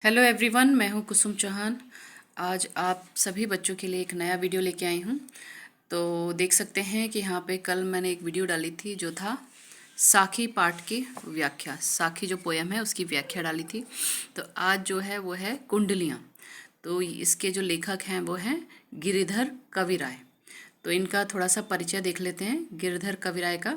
Hello everyone, मैं हूं कुसुम चौहान। आज आप सभी बच्चों के लिए एक नया वीडियो लेके आई हूं। तो देख सकते हैं कि यहाँ पे कल मैंने एक वीडियो डाली थी जो था साखी पाठ की व्याख्या। साखी जो पोयम है उसकी व्याख्या डाली थी। तो आज जो है वो है कुंडलियाँ। तो इसके जो लेखक हैं वो हैं गिरिधर कविराय। तो इनका थोड़ा सा परिचय देख लेते हैं गिरिधर कविराय का।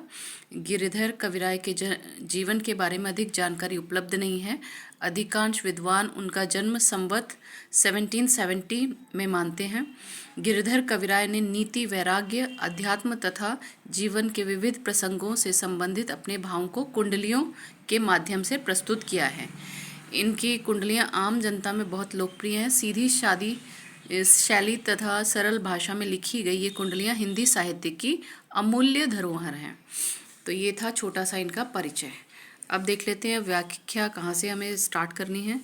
गिरिधर कविराय के जीवन के बारे में अधिक जानकारी उपलब्ध नहीं है। अधिकांश विद्वान उनका जन्म संवत 1770 में मानते हैं। गिरिधर कविराय ने नीति, वैराग्य, अध्यात्म तथा जीवन के विविध प्रसंगों से संबंधित अपने भावों को कुंडलियों के माध्यम से प्रस्तुत किया है। इनकी कुंडलियाँ आम जनता में बहुत लोकप्रिय हैं। सीधी शादी इस शैली तथा सरल भाषा में लिखी गई ये कुंडलियाँ हिंदी साहित्य की अमूल्य धरोहर हैं। तो ये था छोटा सा इनका परिचय। अब देख लेते हैं व्याख्या कहाँ से हमें स्टार्ट करनी है।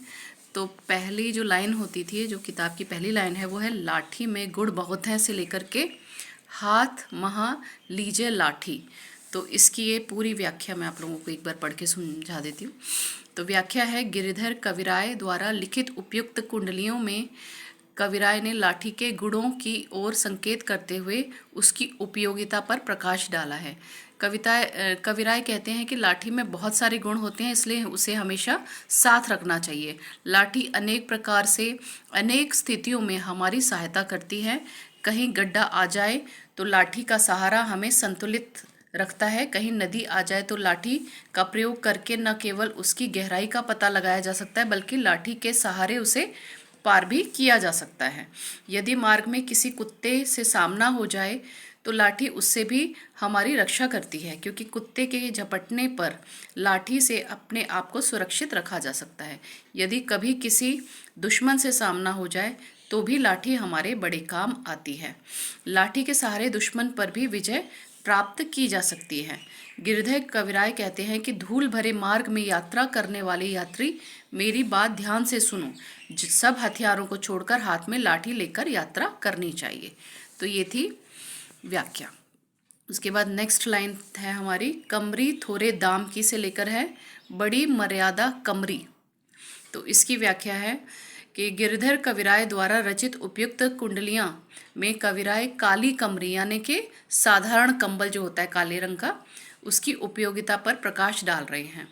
तो पहली जो लाइन होती थी, जो किताब की पहली लाइन है, वो है लाठी में गुड़ बहुत है से लेकर के हाथ महा लीजिए लाठी। तो इसकी ये पूरी व्याख्या मैं आप लोगों को एक बार पढ़ के समझा देती हूँ। तो व्याख्या है, गिरिधर कविराय द्वारा लिखित उपयुक्त कुंडलियों में कविराय ने लाठी के गुणों की ओर संकेत करते हुए उसकी उपयोगिता पर प्रकाश डाला है। कविराय कहते हैं कि लाठी में बहुत सारे गुण होते हैं, इसलिए उसे हमेशा साथ रखना चाहिए। लाठी अनेक प्रकार से अनेक स्थितियों में हमारी सहायता करती है। कहीं गड्ढा आ जाए तो लाठी का सहारा हमें संतुलित रखता है। कहीं नदी आ जाए तो लाठी का प्रयोग करके न केवल उसकी गहराई का पता लगाया जा सकता है, बल्कि लाठी के सहारे उसे पार भी किया जा सकता है। यदि मार्ग में किसी कुत्ते से सामना हो जाए तो लाठी उससे भी हमारी रक्षा करती है, क्योंकि कुत्ते के झपटने पर लाठी से अपने आप को सुरक्षित रखा जा सकता है। यदि कभी किसी दुश्मन से सामना हो जाए तो भी लाठी हमारे बड़े काम आती है। लाठी के सहारे दुश्मन पर भी विजय प्राप्त की जा सकती है। गिरिधर कविराय कहते हैं कि धूल भरे मार्ग में यात्रा करने वाले यात्री, मेरी बात ध्यान से सुनो। सब हथियारों को छोड़कर हाथ में लाठी लेकर यात्रा करनी चाहिए। तो ये थी व्याख्या। उसके बाद नेक्स्ट लाइन है हमारी, कमरी थोड़े दाम की से लेकर है बड़ी मर्यादा कमरी। तो इसकी व्याख्या है कि गिरिधर कविराय द्वारा रचित उपयुक्त कुंडलियाँ में कविराय काली कमरी यानी कि साधारण कंबल जो होता है काले रंग का, उसकी उपयोगिता पर प्रकाश डाल रहे हैं।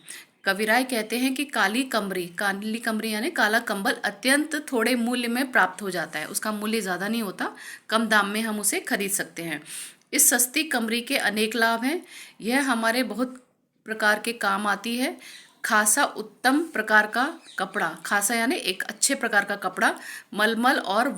कविराय कहते हैं कि काली कमरी यानी काला कंबल अत्यंत थोड़े मूल्य में प्राप्त हो जाता है। उसका मूल्य ज़्यादा नहीं होता, कम दाम में हम उसे खरीद सकते हैं। इस सस्ती कमरी के अनेक लाभ हैं। यह हमारे बहुत प्रकार के काम आती है। खासा उत्तम प्रकार का कपड़ा, खासा यानी एक अच्छे प्रकार का कपड़ा, मलमल और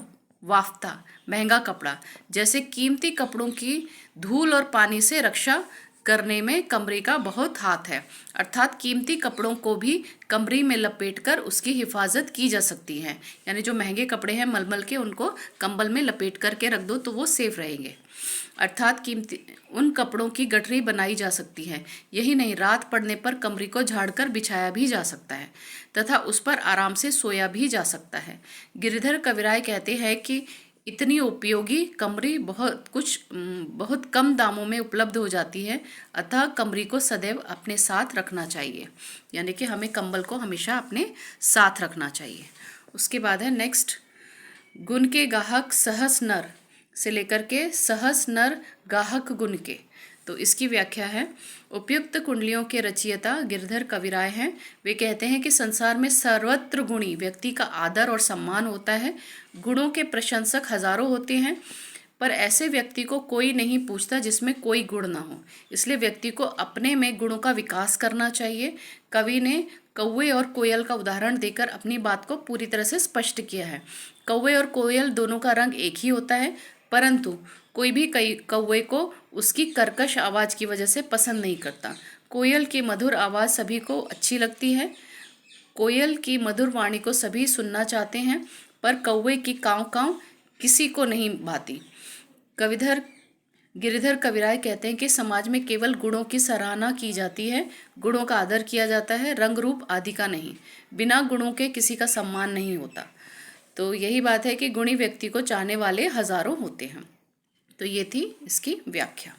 वाफ्ता महंगा कपड़ा जैसे कीमती कपड़ों की धूल और पानी से रक्षा करने में कमरे का बहुत हाथ है। अर्थात कीमती कपड़ों को भी कमरी में लपेटकर उसकी हिफाजत की जा सकती है। यानी जो महंगे कपड़े हैं मलमल के, उनको कंबल में लपेट करके रख दो तो वो सेफ रहेंगे। अर्थात कीमती उन कपड़ों की गठरी बनाई जा सकती है। यही नहीं, रात पड़ने पर कमरी को झाड़कर बिछाया भी जा सकता है तथा उस पर आराम से सोया भी जा सकता है। गिरिधर कविराय कहते हैं कि इतनी उपयोगी कमरी बहुत कम दामों में उपलब्ध हो जाती है, अतः कमरी को सदैव अपने साथ रखना चाहिए। यानी कि हमें कंबल को हमेशा अपने साथ रखना चाहिए। उसके बाद है नेक्स्ट, गुण के गाहक सहस नर से लेकर के सहस नर गाहक गुण के। तो इसकी व्याख्या है, उपयुक्त कुंडलियों के रचयिता गिरिधर कविराय हैं। वे कहते हैं कि संसार में सर्वत्र गुणी व्यक्ति का आदर और सम्मान होता है। गुणों के प्रशंसक हजारों होते हैं, पर ऐसे व्यक्ति को कोई नहीं पूछता जिसमें कोई गुण ना हो। इसलिए व्यक्ति को अपने में गुणों का विकास करना चाहिए। कवि ने कौवे और कोयल का उदाहरण देकर अपनी बात को पूरी तरह से स्पष्ट किया है। कौवे और कोयल दोनों का रंग एक ही होता है, परंतु कोई भी कौवे को उसकी कर्कश आवाज़ की वजह से पसंद नहीं करता। कोयल की मधुर आवाज़ सभी को अच्छी लगती है। कोयल की मधुर वाणी को सभी सुनना चाहते हैं, पर कौवे की काँव काँव किसी को नहीं भाती। गिरिधर कविराय कहते हैं कि समाज में केवल गुणों की सराहना की जाती है, गुणों का आदर किया जाता है, रंग रूप आदि का नहीं। बिना गुणों के किसी का सम्मान नहीं होता। तो यही बात है कि गुणी व्यक्ति को चाहने वाले हजारों होते हैं। तो ये थी इसकी व्याख्या।